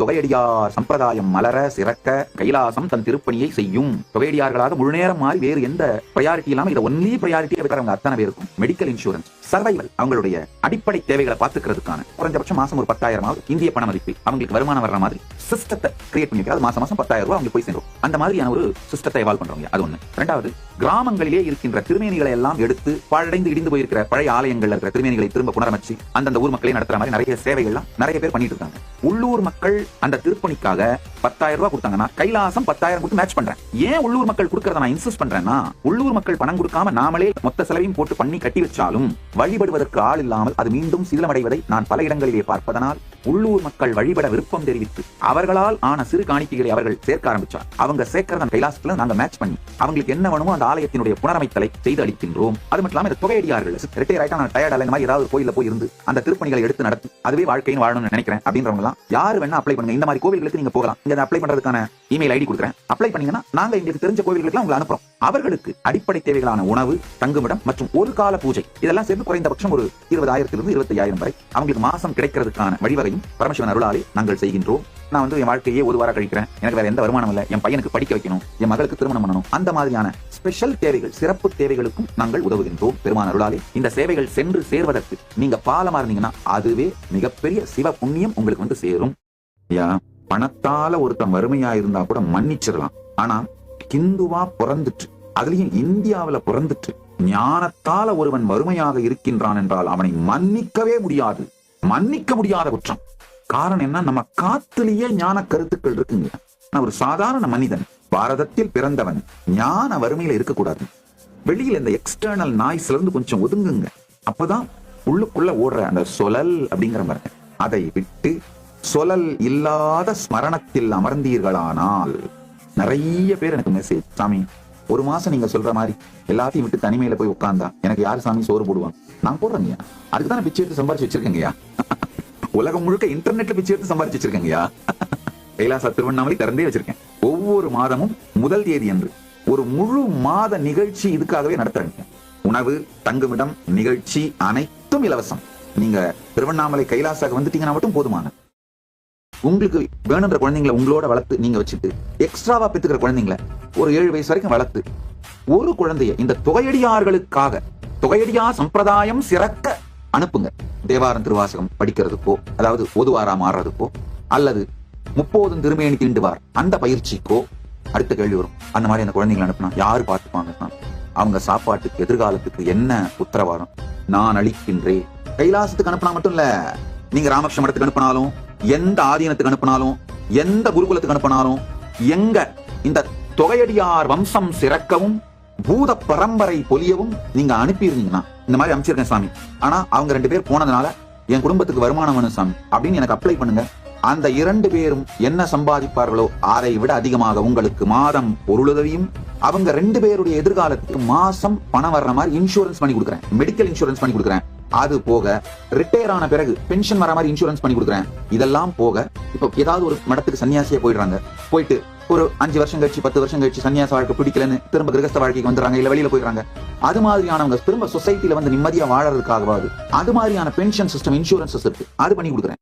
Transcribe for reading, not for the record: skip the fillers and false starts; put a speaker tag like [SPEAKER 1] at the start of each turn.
[SPEAKER 1] தொகையடியார் சம்பிரதாயம் மலர சிறக்க கைலாசம் தன் திருப்பணியை செய்யும். தொகையடியார்களாக முழு நேரம் மாறி வேறு எந்த ப்ரையாரிட்டி இல்லாம இதை ஒன்லி ப்ரையாரிட்டியா வைக்கிறவங்க அத்தனை பேருக்கும் மெடிக்கல் இன்சூரன்ஸ், சர்வைவல், அவங்களுடைய அடிப்படை தேவைகளை பார்த்துக்கிறதுக்கான குறைஞ்சபட்சம் மாசம் ஒரு 10,000 இந்திய பண மதிப்பு அவங்களுக்கு வருமானம் வர்ற மாதிரி சிஸ்டத்தை கிரியேட் பண்ணி வைக்கிறது. மாசம் 10,000 ரூபாய் அவங்களுக்கு போய் சேரும். அந்த மாதிரியான ஒரு சிஸ்டத்தை எவால்வ் பண்றவங்க. அது ஒண்ணு. ரெண்டாவது, கிராமங்களிலே இருக்கின்ற திருமேனிகளை எல்லாம் எடுத்து பாழடைந்து இடிந்து போயிருக்கிற பழைய ஆலயங்கள்ல இருக்கிற திருமேனிகளை திரும்ப புனரமைச்சு அந்தந்த ஊர் மக்களை நடத்துற மாதிரி நிறைய சேவைகள்லாம் நிறைய பேர் பண்ணிட்டு இருக்காங்க. உள்ளூர் மக்கள் அந்த திருப்பணிக்காக 10,000 ரூபாய் கொடுத்தாங்கன்னா கைலாசம் 10,000 கொடுத்து மேட்ச் பண்றேன். ஏன் உள்ளூர் மக்கள் கொடுக்கறத நான் இன்சிஸ்ட் பண்றேன்னா, உள்ளூர் மக்கள் பணம் கொடுக்காம நாமளே மொத்த செலவையும் போட்டு பண்ணி கட்டி வச்சாலும் வழிபடுவதற்கு ஆள் இல்லாமல் அது மீண்டும் சிதிலமடைவதை நான் பல இடங்களிலே பார்ப்பதனால் உள்ளூர் மக்கள் வழிபட விருப்பம் தெரிவித்து அவர்களால் ஆன சிறு காணிக்கைகளை அவர்கள் சேர்க்க ஆரம்பிச்சார். அவங்க சேர்க்கிறத கைலாசத்துல நாங்க மேட்ச் பண்ணி அவங்களுக்கு என்ன வேணுமோ அந்த ஆலயத்தினுடைய புனரமைத்தலை செய்து அளிக்கின்றோம். அது மட்டும் இல்லாம இந்த தொகையடியார்கள் ரிட்டையர் ஆயிட்டா நான் டயர்ட் அல்ல, இந்த மாதிரி ஏதாவது கோயில போய் இருந்து அந்த திருப்பணிகளை எடுத்து நடத்தி அதுவே வாழ்க்கையின் வாழணும்னு நினைக்கிறேன் அப்படின்றவங்க எல்லாம் யாரு வேணா அப்ளை பண்ணுங்க. இந்த மாதிரி கோவில்களுக்கு நீங்க போகலாம். இங்க அப்ளை பண்றதுக்கான இமெயில் ஐடி கொடுக்குறேன். அப்ளை பண்ணீங்கன்னா நாங்க எங்களுக்கு தெரிஞ்ச கோவில்களுக்கு உங்களை அனுப்புறோம். அவர்களுக்கு அடிப்படை தேவைகளான உணவு, தங்குமிடம் மற்றும் ஒரு கால பூஜை இதெல்லாம் சேர்ந்து குறைந்தபட்சம் ஒரு 20,000 - 25,000 வரை அவங்களுக்கு மாசம் கிடைக்கிறதுக்கான வழிவகையும் பரமசிவன் அருளாலே நாங்கள் செய்கின்றோம். நான் என் வாழ்க்கையே ஒரு வாரம் கழிக்கிறேன், எனக்கு வேற எந்த வருமானம் இல்லை, என் பையனுக்கு படிக்க வைக்கணும், என் மகளுக்கு திருமணம் பண்ணணும், அந்த மாதிரியான ஸ்பெஷல் தேவைகள், சிறப்பு தேவைகளுக்கும் நாங்கள் உதவுகின்றோம். பெருமான் அருளாலே இந்த சேவைகள் சென்று சேர்வதற்கு நீங்க பாலமா இருந்தீங்கன்னா அதுவே மிகப்பெரிய சிவ புண்ணியம் உங்களுக்கு வந்து சேரும். பணத்தால ஒருத்தன் வறுமையா இருந்தா கூட மன்னிச்சிடலாம். ஆனா ஹிந்துவா பிறந்துட்டு, அதுலயும் இந்தியாவில பிறந்துட்டு ஞானத்தால ஒருவன் வறுமையாக இருக்கின்றான் என்றால் அவனை மன்னிக்கவே முடியாது. மன்னிக்க முடியாத குற்றம். காரணம் என்ன? நம்ம காத்திலேயே ஞான கருத்துக்கள் இருக்குங்க. நான் ஒரு சாதாரண மனிதன், பாரதத்தில் பிறந்தவன், ஞான வறுமையில இருக்கக்கூடாது. வெளியில இந்த எக்ஸ்டர்னல் நாய்ஸ்ல இருந்து கொஞ்சம் ஒதுங்குங்க. அப்பதான் உள்ளுக்குள்ள ஓடுற அந்த சொலல் அப்படிங்கிற பாருங்க, அதை விட்டு சொலல் இல்லாத ஸ்மரணத்தில் அமர்ந்தீர்களானால். நிறைய பேர் எனக்கு மெசேஜ், சாமி ஒரு மாசம் நீங்க சொல்ற மாதிரி எல்லாத்தையும் விட்டு தனிமையில போய் உட்கார்ந்தா எனக்கு யாரு சாமி சோறு போடுவாங்க? நான் போடுறேங்கய்யா, அதுக்குதான் பிச்சை எடுத்து சம்பாரிச்சு வச்சிருக்கேங்கய்யா. உலகம் முழுக்க இன்டர்நெட்ல பிச்சை எடுத்து சம்பாரிச்சு வச்சிருக்கேங்கய்யா. கைலாச திருவண்ணாமலை திறந்தே வச்சிருக்கேன். ஒவ்வொரு மாதமும் முதல் தேதி என்று ஒரு முழு மாத நிகழ்ச்சி இதுக்காகவே நடத்துறேங்க. உணவு, தங்குமிடம், நிகழ்ச்சி அனைத்தும் இலவசம். நீங்க திருவண்ணாமலை கைலாசாக வந்துட்டீங்கன்னா மட்டும் போதுமான. உங்களுக்கு வேணுன்ற குழந்தைங்களை உங்களோட வளர்த்து நீங்க வச்சுட்டு எக்ஸ்ட்ராவா பெற்றுக்கிற குழந்தைங்களை ஒரு 7 வயசு வரைக்கும் வளர்த்து ஒரு குழந்தைய இந்த தொகையடியார்களுக்காக தொகையடியா சம்பிரதாயம் சிறக்க அனுப்புங்க. தேவாரம் திருவாசகம் படிக்கிறதுக்கோ, அதாவது ஓதுவாரா மாறுறதுக்கோ, அல்லது 30 திருமேனி தீண்டுவார் அந்த பயிற்சிக்கோ. அடுத்த கேள்வி வரும், அந்த மாதிரி அந்த குழந்தைங்களை அனுப்புனா யாரு பார்த்துப்பாங்க? அவங்க சாப்பாட்டுக்கு எதிர்காலத்துக்கு என்ன உத்தரவாதம்? நான் அளிக்கின்றேன். கைலாசத்துக்கு அனுப்பினா மட்டும் இல்ல, நீங்க ராமகிருஷ்ண மடத்துக்கு அனுப்பினாலும், எந்த ஆதீனத்துக்கு அனுப்பினாலும், எந்த குருகுலத்துக்கு அனுப்பினாலும், எங்க இந்த தொகையடியார் வம்சம் சிறக்கவும் பூத பரம்பரை பொலியவும் நீங்க அனுப்பியிருந்தீங்கன்னா, இந்த மாதிரி அமைச்சிருக்கேன் சாமி, ஆனா அவங்க 2 பேர் போனதுனால என் குடும்பத்துக்கு வருமானம் வேணும் சாமி அப்படின்னு எனக்கு அப்ளை பண்ணுங்க. அந்த 2 பேரும் என்ன சம்பாதிப்பார்களோ அதை விட அதிகமாக உங்களுக்கு மாதம் பொருளுதவியும், அவங்க 2 பேருடைய எதிர்காலத்துக்கு மாசம் பணம் வர்ற மாதிரி இன்சூரன்ஸ் பண்ணி கொடுக்குறேன். மெடிக்கல் இன்சூரன்ஸ் பண்ணி கொடுக்குறேன். அது போக ரிட்டையர் ஆன பிறகு பென்ஷன் வர மாதிரி இன்சூரன்ஸ் பண்ணி கொடுக்குறேன். இதெல்லாம் போக இப்போ ஏதாவது ஒரு மடத்துக்கு சன்னியாசியா போயிடுறாங்க, போயிட்டு ஒரு 5 வருஷம் கழிச்சு 10 வருஷம் கழிச்சு சன்னியாச வாழ்க்கை பிடிக்கலன்னு திரும்ப கிரகஸ்த வாழ்க்கைக்கு வந்துடுறாங்க, இல்ல வெளியில போயிடுறாங்க. அது மாதிரியானவங்க திரும்ப சொசைட்டில வந்து நிம்மதியா வாழறதுக்காகவாது அது மாதிரியான பென்ஷன் சிஸ்டம், இன்சூரன்ஸ் இருக்கு, அது பண்ணி கொடுக்குறேன்.